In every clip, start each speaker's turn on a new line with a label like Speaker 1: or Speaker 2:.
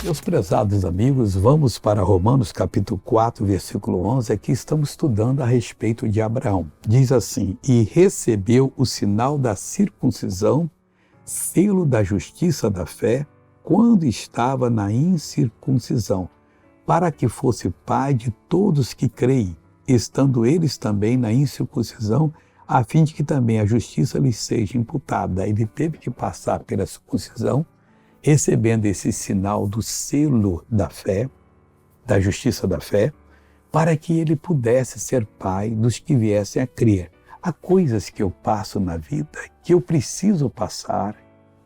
Speaker 1: Meus prezados amigos, vamos para Romanos capítulo 4, versículo 11, aqui estamos estudando a respeito de Abraão. Diz assim: e recebeu o sinal da circuncisão, selo da justiça da fé, quando estava na incircuncisão, para que fosse pai de todos que creem, estando eles também na incircuncisão, a fim de que também a justiça lhes seja imputada. Ele teve que passar pela circuncisão, recebendo esse sinal do selo da fé, da justiça da fé, para que ele pudesse ser pai dos que viessem a crer. Há coisas que eu passo na vida, que eu preciso passar,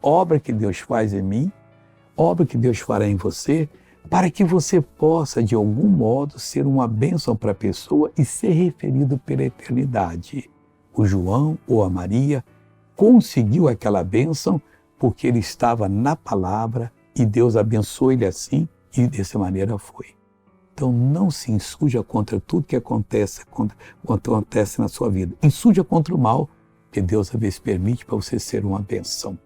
Speaker 1: obra que Deus faz em mim, obra que Deus fará em você, para que você possa, de algum modo, ser uma bênção para a pessoa e ser referido pela eternidade. O João ou a Maria conseguiu aquela bênção porque ele estava na palavra e Deus abençoou ele assim e dessa maneira foi. Então não se insurja contra tudo que acontece na sua vida. Insurja contra o mal, que Deus às vezes permite para você ser uma benção.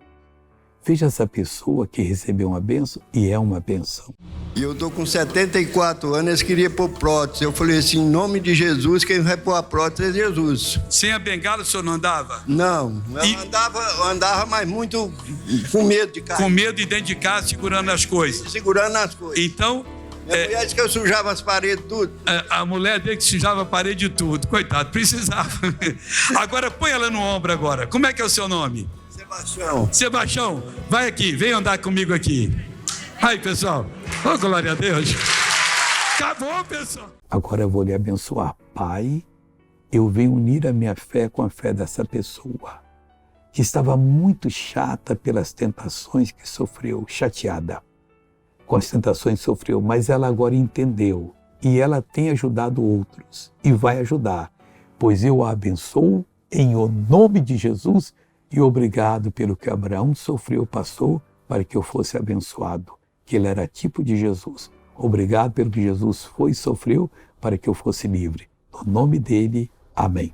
Speaker 1: Veja essa pessoa que recebeu uma benção e é uma benção.
Speaker 2: E eu estou com 74 anos, eles queriam pôr prótese. Eu falei assim, em nome de Jesus, quem vai pôr a prótese é Jesus.
Speaker 3: Sem a bengala o senhor não andava?
Speaker 2: Não, eu andava, mas muito com medo de casa.
Speaker 3: Com medo de dentro de casa, segurando as coisas?
Speaker 2: Segurando as coisas.
Speaker 3: Então...
Speaker 2: Minha mulher disse que eu sujava as paredes tudo.
Speaker 3: A mulher dele que sujava a parede de tudo. Coitado, precisava. Agora põe ela no ombro agora. Como é que é o seu nome?
Speaker 2: Sebastião.
Speaker 3: Sebastião, vai aqui, vem andar comigo aqui. Aí, pessoal. Oh, glória a Deus. Acabou, pessoal.
Speaker 1: Agora eu vou lhe abençoar. Pai, eu venho unir a minha fé com a fé dessa pessoa, que estava muito chata pelas tentações que sofreu, chateada com as tentações que sofreu, mas ela agora entendeu e ela tem ajudado outros e vai ajudar, pois eu a abençoo em o nome de Jesus e obrigado pelo que Abraão sofreu, passou, para que eu fosse abençoado, que ele era tipo de Jesus. Obrigado pelo que Jesus foi e sofreu, para que eu fosse livre. No nome dele, amém.